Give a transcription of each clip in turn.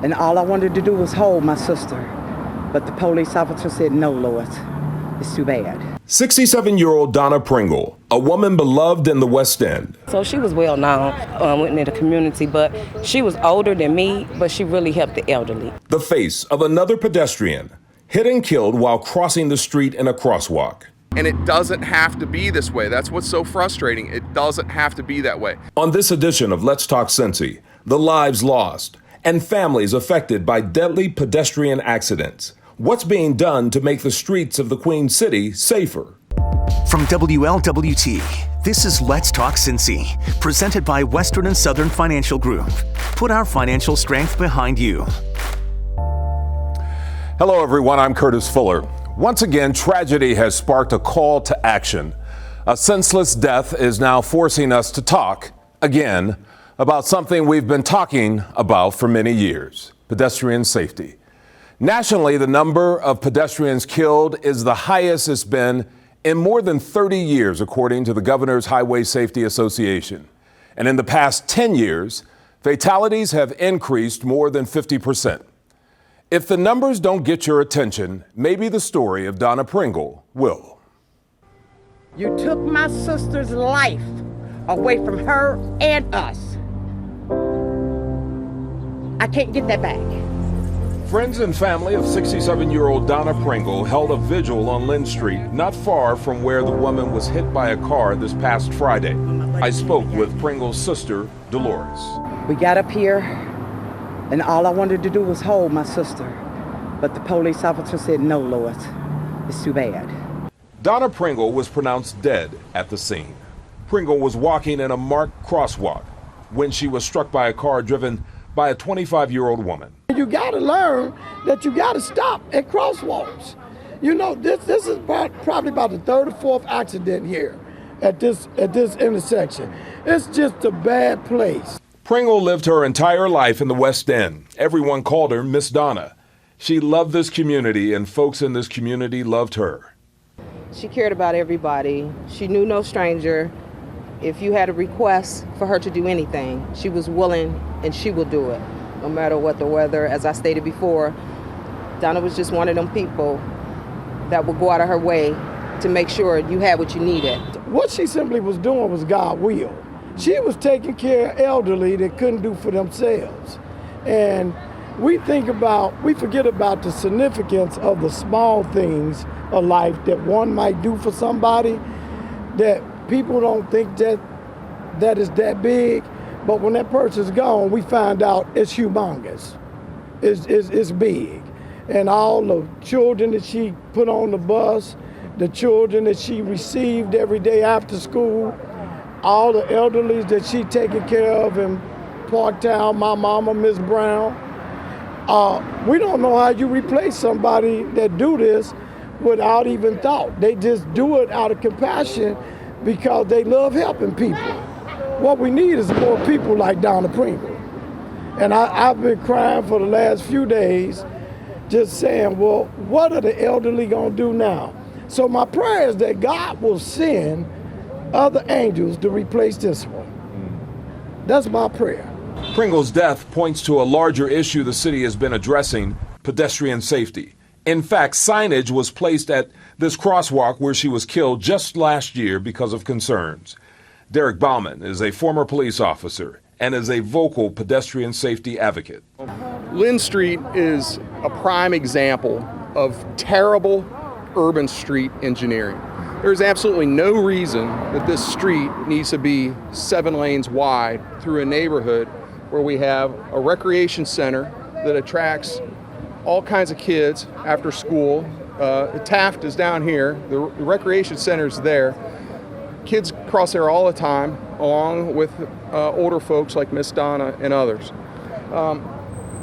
And all I wanted to do was hold my sister. But the police officer said, no, Lois, it's too bad. 67-year-old Donna Pringle, a woman beloved in the West End. So she was well known within the community, but she was older than me, but she really helped the elderly. The face of another pedestrian hit and killed while crossing the street in a crosswalk. And it doesn't have to be this way. That's what's so frustrating. It doesn't have to be that way. On this edition of Let's Talk Cincy, the lives lost and families affected by deadly pedestrian accidents. What's being done to make the streets of the Queen City safer? From WLWT, this is Let's Talk Cincy, presented by Western and Southern Financial Group. Put our financial strength behind you. Hello, everyone. I'm Curtis Fuller. Once again, tragedy has sparked a call to action. A senseless death is now forcing us to talk again about something we've been talking about for many years: pedestrian safety. Nationally, the number of pedestrians killed is the highest it's been in more than 30 years, according to the Governor's Highway Safety Association. And in the past 10 years, fatalities have increased more than 50%. If the numbers don't get your attention, maybe the story of Donna Pringle will. You took my sister's life away from her and us. I can't get that back. Friends and family of 67-year-old Donna Pringle held a vigil on Lynn Street, not far from where the woman was hit by a car this past Friday. I spoke with Pringle's sister, Delores. We got up here, and all I wanted to do was hold my sister. But the police officer said, no, Lois, it's too bad. Donna Pringle was pronounced dead at the scene. Pringle was walking in a marked crosswalk when she was struck by a car driven by a 25-year-old woman. You got to learn that you got to stop at crosswalks. You know, this is probably about the third or fourth accident here at this intersection. It's just a bad place. Pringle lived her entire life in the West End. Everyone called her Miss Donna. She loved this community, and folks in this community loved her. She cared about everybody. She knew no stranger. If you had a request for her to do anything, she was willing and she would do it, no matter what the weather. As I stated before, Donna was just one of them people that would go out of her way to make sure you had what you needed. What she simply was doing was God's will. She was taking care of elderly that couldn't do for themselves. And we forget about the significance of the small things of life that one might do for somebody that people don't think that is that big, but when that person's gone, we find out it's humongous. It's big. And all the children that she put on the bus, the children that she received every day after school, all the elderly that she taken care of in Parktown, my mama, Miss Brown. We don't know how you replace somebody that do this without even thought. They just do it out of compassion because they love helping people. What we need is more people like Donna Pringle. And I've been crying for the last few days, just saying, well, what are the elderly gonna do now? So my prayer is that God will send other angels to replace this one. That's my prayer. Pringle's death points to a larger issue the city has been addressing: pedestrian safety. In fact, signage was placed at this crosswalk where she was killed just last year because of concerns. Derek Bauman is a former police officer and is a vocal pedestrian safety advocate. Lynn Street is a prime example of terrible urban street engineering. There's absolutely no reason that this street needs to be 7 lanes wide through a neighborhood where we have a recreation center that attracts all kinds of kids after school. Taft is down here, the recreation center's there. Kids cross there all the time, along with older folks like Miss Donna and others.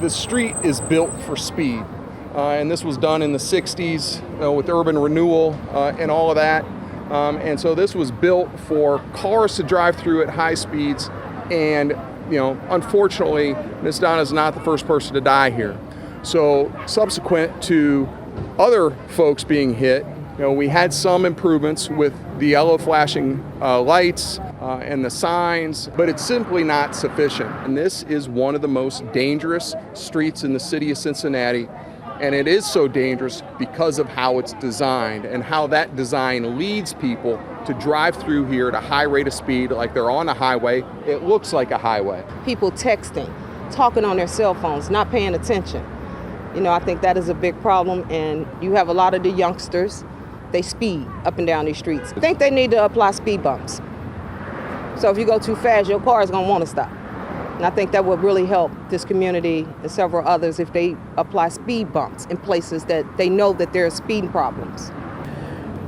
The street is built for speed, and this was done in the 60s with urban renewal and all of that. And so this was built for cars to drive through at high speeds, and unfortunately, Miss Donna is not the first person to die here. So subsequent to other folks being hit, we had some improvements with the yellow flashing lights, and the signs, but it's simply not sufficient. And this is one of the most dangerous streets in the city of Cincinnati, and it is so dangerous because of how it's designed and how that design leads people to drive through here at a high rate of speed like they're on a highway. It looks like a highway. People texting, talking on their cell phones, not paying attention. You know, I think that is a big problem, and you have a lot of the youngsters, they speed up and down these streets. I think they need to apply speed bumps. So if you go too fast, your car is going to want to stop. And I think that would really help this community and several others if they apply speed bumps in places that they know that there are speeding problems.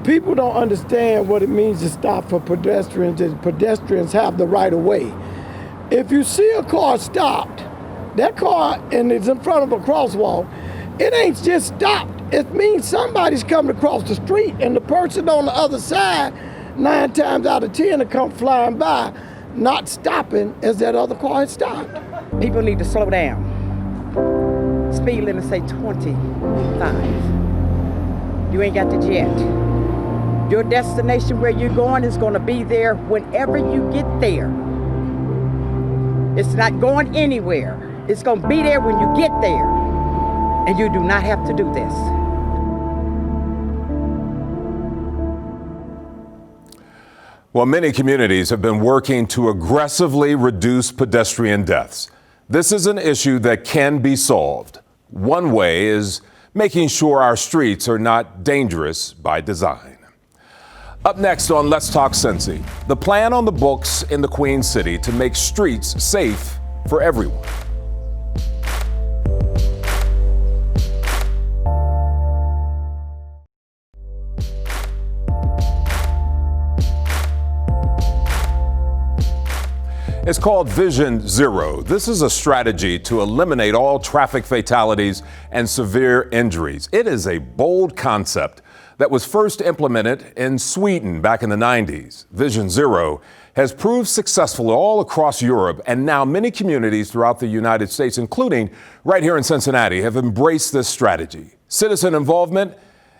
People don't understand what it means to stop for pedestrians, and pedestrians have the right of way. If you see a car stopped, that car and it's in front of a crosswalk, it ain't just stopped. It means somebody's coming across the street, and the person on the other side, 9 times out of 10, will come flying by, not stopping as that other car had stopped. People need to slow down. Speed limit say 25. You ain't got the jet. Your destination where you're going is going to be there whenever you get there. It's not going anywhere. It's going to be there when you get there. And you do not have to do this. Well, many communities have been working to aggressively reduce pedestrian deaths. This is an issue that can be solved. One way is making sure our streets are not dangerous by design. Up next on Let's Talk Cincy, the plan on the books in the Queen City to make streets safe for everyone. It's called Vision Zero. This is a strategy to eliminate all traffic fatalities and severe injuries. It is a bold concept that was first implemented in Sweden back in the 90s. Vision Zero has proved successful all across Europe, and now many communities throughout the United States, including right here in Cincinnati, have embraced this strategy. Citizen involvement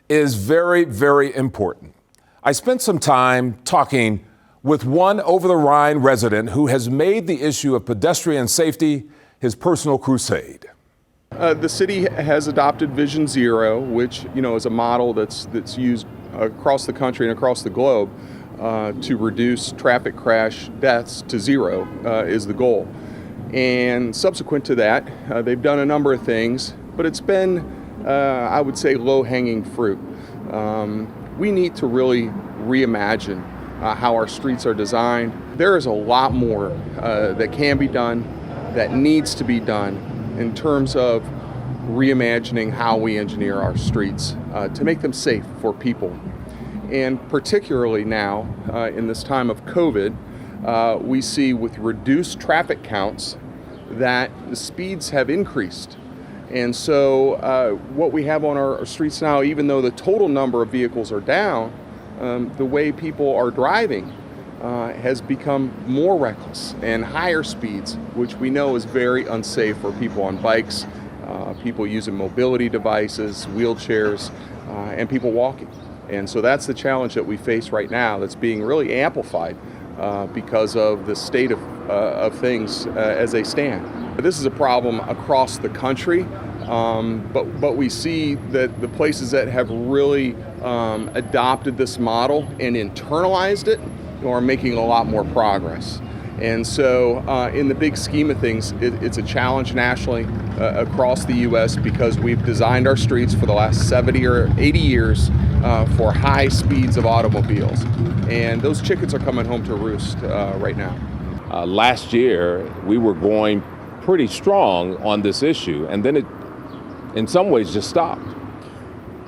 is very, very important. I spent some time talking with one over-the-Rhine resident who has made the issue of pedestrian safety his personal crusade. The city has adopted Vision Zero, which is a model that's used across the country and across the globe to reduce traffic crash deaths to zero is the goal. And subsequent to that, they've done a number of things, but it's been, I would say, low-hanging fruit. We need to really reimagine how our streets are designed. There is a lot more that can be done, that needs to be done in terms of reimagining how we engineer our streets to make them safe for people. And particularly now, in this time of COVID, we see with reduced traffic counts that the speeds have increased. And so what we have on our streets now, even though the total number of vehicles are down, the way people are driving has become more reckless and higher speeds, which we know is very unsafe for people on bikes, people using mobility devices, wheelchairs, and people walking. And so that's the challenge that we face right now that's being really amplified because of the state of things as they stand. This is a problem across the country, but we see that the places that have really adopted this model and internalized it are making a lot more progress. And so in the big scheme of things, it's a challenge nationally across the U.S. because we've designed our streets for the last 70 or 80 years for high speeds of automobiles. And those chickens are coming home to roost right now. Last year, we were going pretty strong on this issue, and then it, in some ways, just stopped.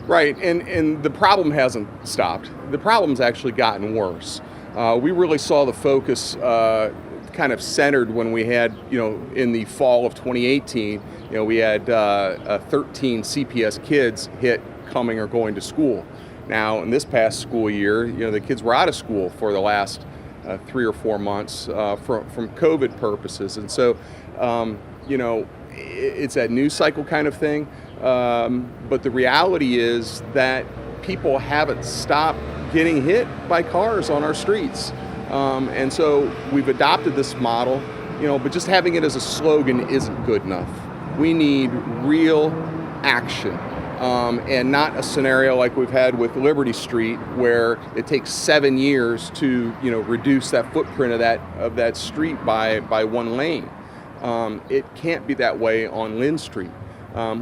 Right, and the problem hasn't stopped. The problem's actually gotten worse. We really saw the focus kind of centered when we had, in the fall of 2018, we had 13 CPS kids hit coming or going to school. Now, in this past school year, the kids were out of school for the last 3 or 4 months from COVID purposes. And so, it's that news cycle kind of thing. But the reality is that people haven't stopped getting hit by cars on our streets. And so we've adopted this model, but just having it as a slogan isn't good enough. We need real action, and not a scenario like we've had with Liberty Street, where it takes 7 years to reduce that footprint of that street by one lane. It can't be that way on Lynn Street.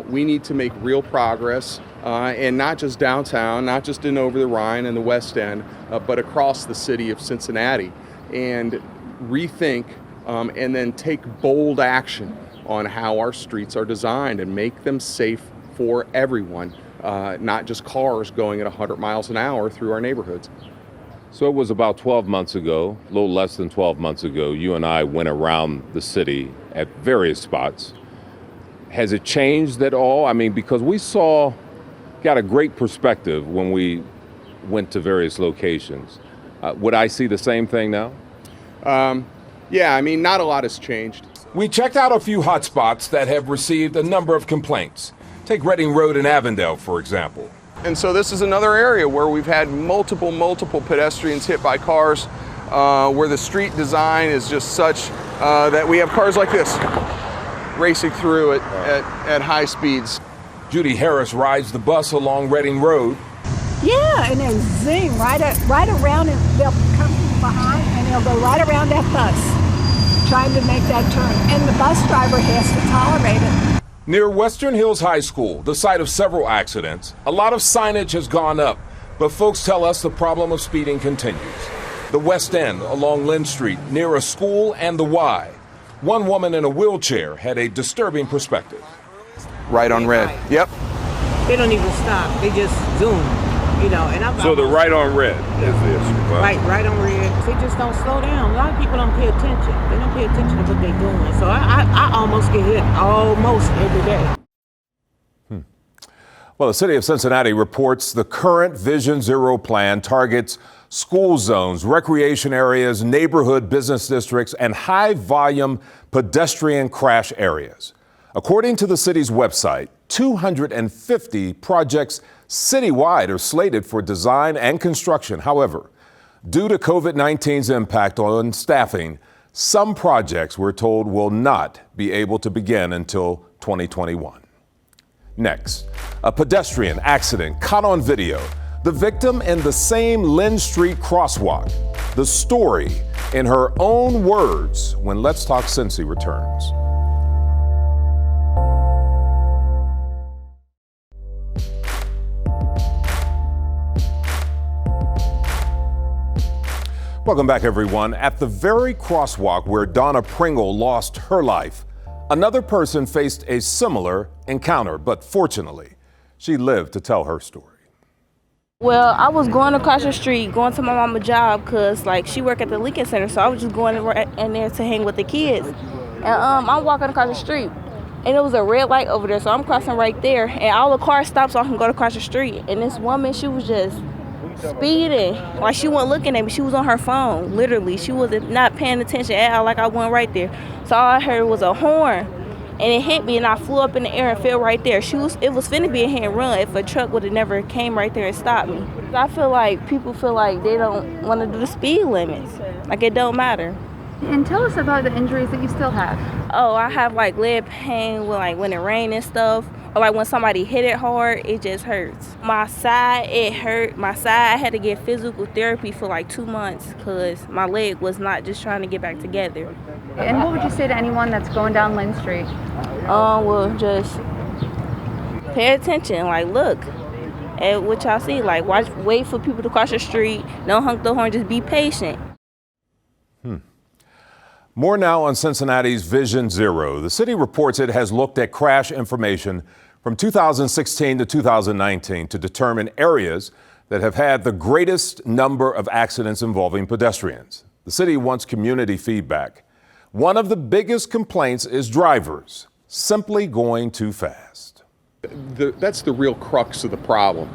We need to make real progress, and not just downtown, not just in over the Rhine and the West End, but across the city of Cincinnati, and rethink and then take bold action on how our streets are designed and make them safe for everyone, not just cars going at 100 miles an hour through our neighborhoods. So it was about 12 months ago, a little less than 12 months ago, you and I went around the city at various spots. Has it changed at all? I mean, because we got a great perspective when we went to various locations. Would I see the same thing now? Yeah, I mean, not a lot has changed. We checked out a few hot spots that have received a number of complaints. Take Reading Road in Avondale, for example. And so this is another area where we've had multiple pedestrians hit by cars, where the street design is just such that we have cars like this racing through it at high speeds. Judy Harris rides the bus along Reading Road. Yeah, and then zoom right around, and they'll come from behind and they'll go right around that bus, trying to make that turn. And the bus driver has to tolerate it. Near Western Hills High School, the site of several accidents, a lot of signage has gone up, but folks tell us the problem of speeding continues. The West End along Lynn Street, near a school and the Y. One woman in a wheelchair had a disturbing perspective. Right on red. Yep. They don't even stop. They just zoom, and I'm So the right on red is the issue. right on red. They just don't slow down. A lot of people don't pay attention. They don't pay attention to what they're doing. So I almost get hit almost every day. Well, the city of Cincinnati reports the current Vision Zero plan targets school zones, recreation areas, neighborhood business districts, and high-volume pedestrian crash areas. According to the city's website, 250 projects citywide are slated for design and construction. However, due to COVID-19's impact on staffing, some projects, we're told, will not be able to begin until 2021. Next, a pedestrian accident caught on video. The victim in the same Lynn Street crosswalk. The story in her own words when Let's Talk Cincy returns. Welcome back, everyone. At the very crosswalk where Donna Pringle lost her life, another person faced a similar encounter, but fortunately, she lived to tell her story. Well, I was going across the street, going to my mama's job, because she worked at the Lincoln Center, so I was just going in there to hang with the kids. And I'm walking across the street, and it was a red light over there, so I'm crossing right there, and all the cars stopped so I can go across the street. And this woman, she was just speeding. She wasn't looking at me. She was on her phone, literally. She was not paying attention at all, I went right there. So all I heard was a horn. And it hit me, and I flew up in the air and fell right there. It was finna be a hit and run if a truck would have never came right there and stopped me. I feel like people feel like they don't want to do the speed limits. It don't matter. And tell us about the injuries that you still have. Oh, I have leg pain when it rains and stuff. Or when somebody hit it hard, it just hurts. My side, it hurt. My side, I had to get physical therapy for 2 months because my leg was not just trying to get back together. And what would you say to anyone that's going down Lynn Street? Well, just pay attention. Look at what y'all see. Wait for people to cross the street. Don't honk the horn. Just be patient. More now on Cincinnati's Vision Zero. The city reports it has looked at crash information from 2016 to 2019 to determine areas that have had the greatest number of accidents involving pedestrians. The city wants community feedback. One of the biggest complaints is drivers simply going too fast. That's the real crux of the problem,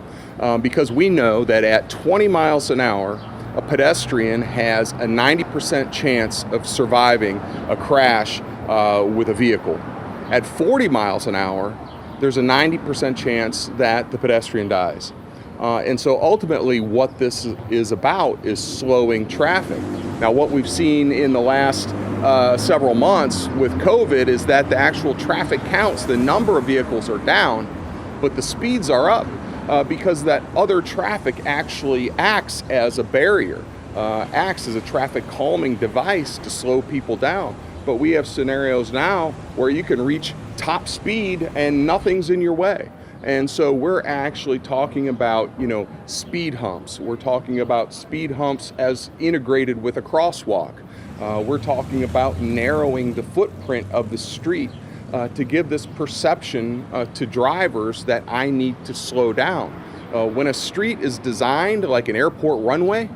because we know that at 20 miles an hour, a pedestrian has a 90% chance of surviving a crash with a vehicle. At 40 miles an hour, there's a 90% chance that the pedestrian dies. And so ultimately what this is about is slowing traffic. Now what we've seen in the last several months with COVID is that the actual traffic counts, the number of vehicles are down, but the speeds are up because that other traffic actually acts as a barrier, acts as a traffic calming device to slow people down. But we have scenarios now where you can reach top speed and nothing's in your way. And so we're actually talking about, speed humps. We're talking about speed humps as integrated with a crosswalk. We're talking about narrowing the footprint of the street to give this perception to drivers that I need to slow down. When a street is designed like an airport runway,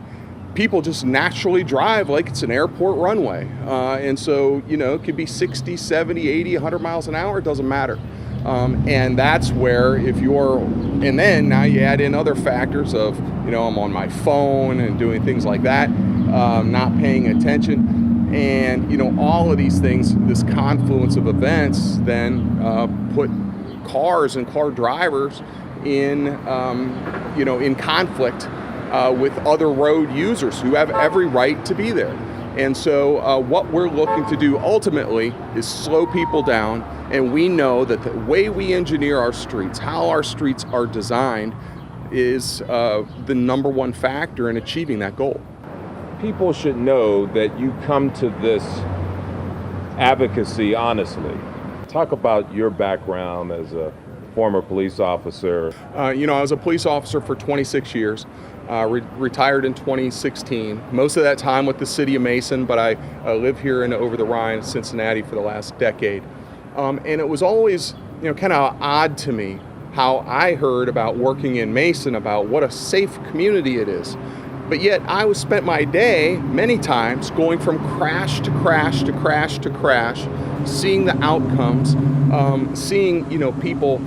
people just naturally drive like it's an airport runway. And so, it could be 60, 70, 80, 100 miles an hour, it doesn't matter. And that's where and then now you add in other factors of, I'm on my phone and doing things like that, not paying attention. And, all of these things, this confluence of events then put cars and car drivers in, in conflict with other road users who have every right to be there. And so what we're looking to do ultimately is slow people down. And we know that the way we engineer our streets, how our streets are designed, is the number one factor in achieving that goal. People should know that you come to this advocacy honestly. Talk about your background as a former police officer. I was a police officer for 26 years. Retired in 2016. Most of that time with the city of Mason, but I live here in over the Rhine, Cincinnati, for the last decade. And it was always, kind of odd to me how I heard about working in Mason, about what a safe community it is. But yet I spent my day many times going from crash to crash to crash to crash, seeing the outcomes, seeing, people,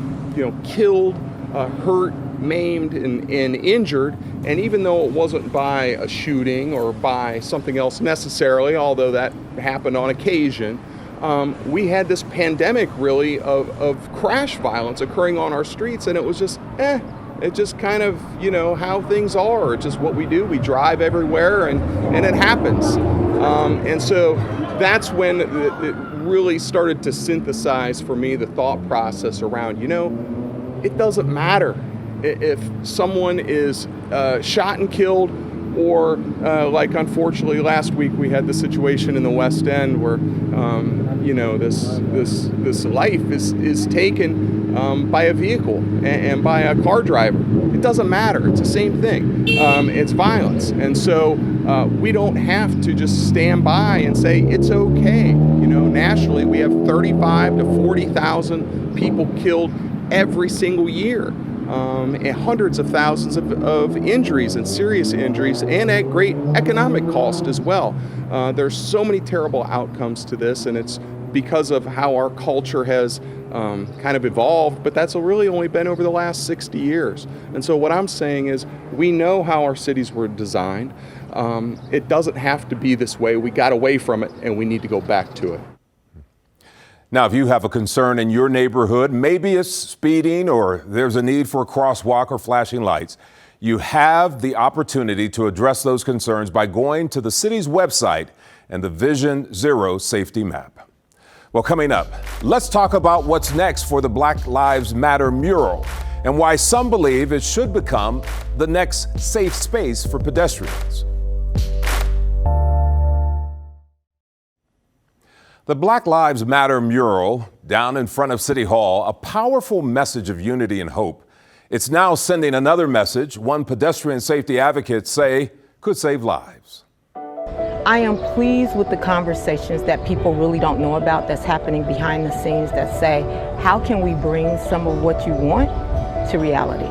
killed, hurt, maimed, and injured. And even though it wasn't by a shooting or by something else necessarily, although that happened on occasion, we had this pandemic really of crash violence occurring on our streets, and it was just, it just kind of, how things are. It's just what we do. We drive everywhere, and it happens. And so that's when it really started to synthesize for me the thought process around, it doesn't matter if someone is shot and killed, or like unfortunately last week we had the situation in the West End where this life is taken by a vehicle and by a car driver. It doesn't matter. It's the same thing. It's violence, and so we don't have to just stand by and say it's okay. Nationally we have 35 to 40,000 people killed every single year. And hundreds of thousands of injuries and serious injuries, and at great economic cost as well. There's so many terrible outcomes to this, and it's because of how our culture has kind of evolved, but that's really only been over the last 60 years. And so what I'm saying is we know how our cities were designed. It doesn't have to be this way. We got away from it, and we need to go back to it. Now, if you have a concern in your neighborhood, maybe it's speeding or there's a need for a crosswalk or flashing lights, you have the opportunity to address those concerns by going to the city's website and the Vision Zero safety map. Well, coming up, let's talk about what's next for the Black Lives Matter mural and why some believe it should become the next safe space for pedestrians. The Black Lives Matter mural down in front of City Hall, a powerful message of unity and hope. It's now sending another message one pedestrian safety advocates say could save lives. I am pleased with the conversations that people really don't know about that's happening behind the scenes that say, how can we bring some of what you want to reality?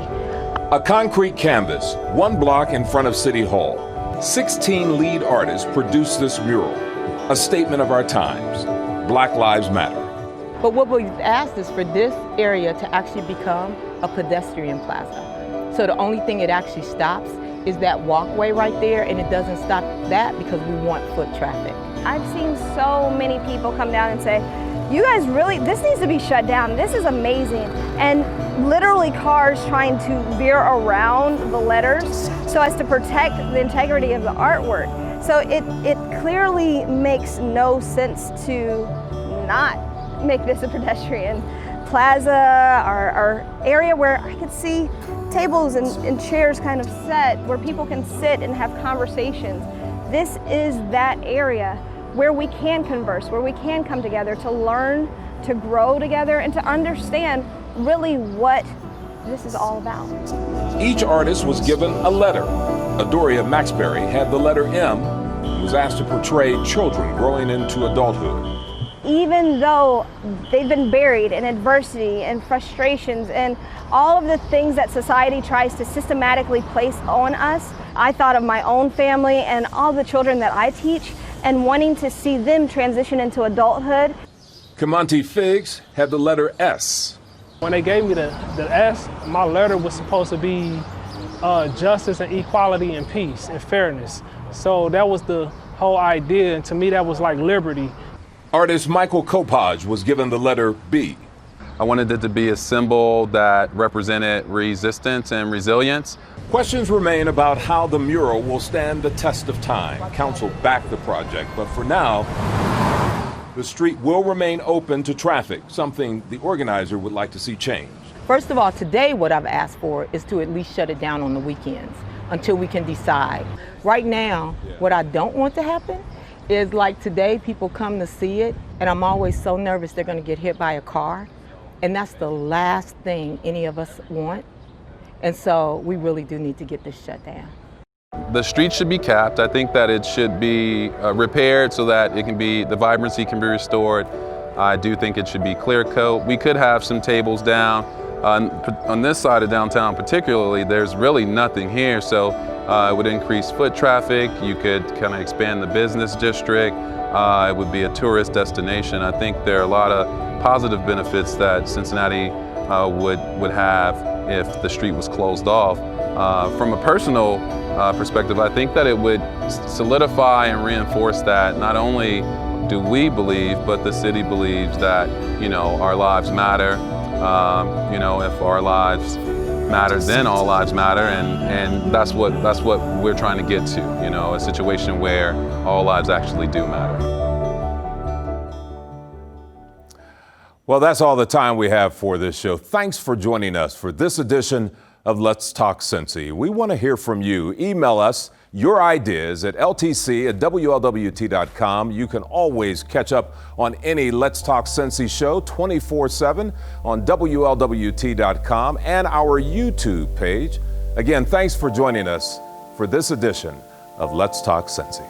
A concrete canvas, one block in front of City Hall. 16 lead artists produced this mural. A statement of our times. Black Lives Matter. But what we've asked is for this area to actually become a pedestrian plaza. So the only thing it actually stops is that walkway right there, and it doesn't stop that because we want foot traffic. I've seen so many people come down and say, you guys really, this needs to be shut down. This is amazing. And literally cars trying to veer around the letters so as to protect the integrity of the artwork. So it clearly makes no sense to not make this a pedestrian plaza, our area where I could see tables and chairs kind of set where people can sit and have conversations. This is that area where we can converse, where we can come together to learn, to grow together, and to understand really what this is all about. Each artist was given a letter. Adoria Maxberry had the letter M and was asked to portray children growing into adulthood. Even though they've been buried in adversity and frustrations and all of the things that society tries to systematically place on us, I thought of my own family and all the children that I teach and wanting to see them transition into adulthood. Kamonte Figs had the letter S. When they gave me the S, my letter was supposed to be justice and equality and peace and fairness. So that was the whole idea, and to me that was like liberty. Artist Michael Kopaj was given the letter B. I wanted it to be a symbol that represented resistance and resilience. Questions remain about how the mural will stand the test of time. Council backed the project, but for now, the street will remain open to traffic, something the organizer would like to see changed. First of all, today what I've asked for is to at least shut it down on the weekends until we can decide. Right now, what I don't want to happen is like today, people come to see it, and I'm always so nervous they're gonna get hit by a car. And that's the last thing any of us want. And so we really do need to get this shut down. The street should be capped. I think that it should be repaired so that it can be, the vibrancy can be restored. I do think it should be clear coat. We could have some tables down. On this side of downtown particularly, there's really nothing here, so it would increase foot traffic. You could kind of expand the business district. It would be a tourist destination. I think there are a lot of positive benefits that Cincinnati would have if the street was closed off. From a personal perspective, I think that it would solidify and reinforce that not only do we believe, but the city believes that, you know, our lives matter. You know, if our lives matter, then all lives matter, and that's what we're trying to get to, you know, a situation where all lives actually do matter. Well, that's all the time we have for this show. Thanks for joining us for this edition of Let's Talk Cincy. We want to hear from you. Email us your ideas at ltc@WLWT.com. You can always catch up on any Let's Talk Cincy show 24/7 on WLWT.com and our YouTube page. Again, thanks for joining us for this edition of Let's Talk Cincy.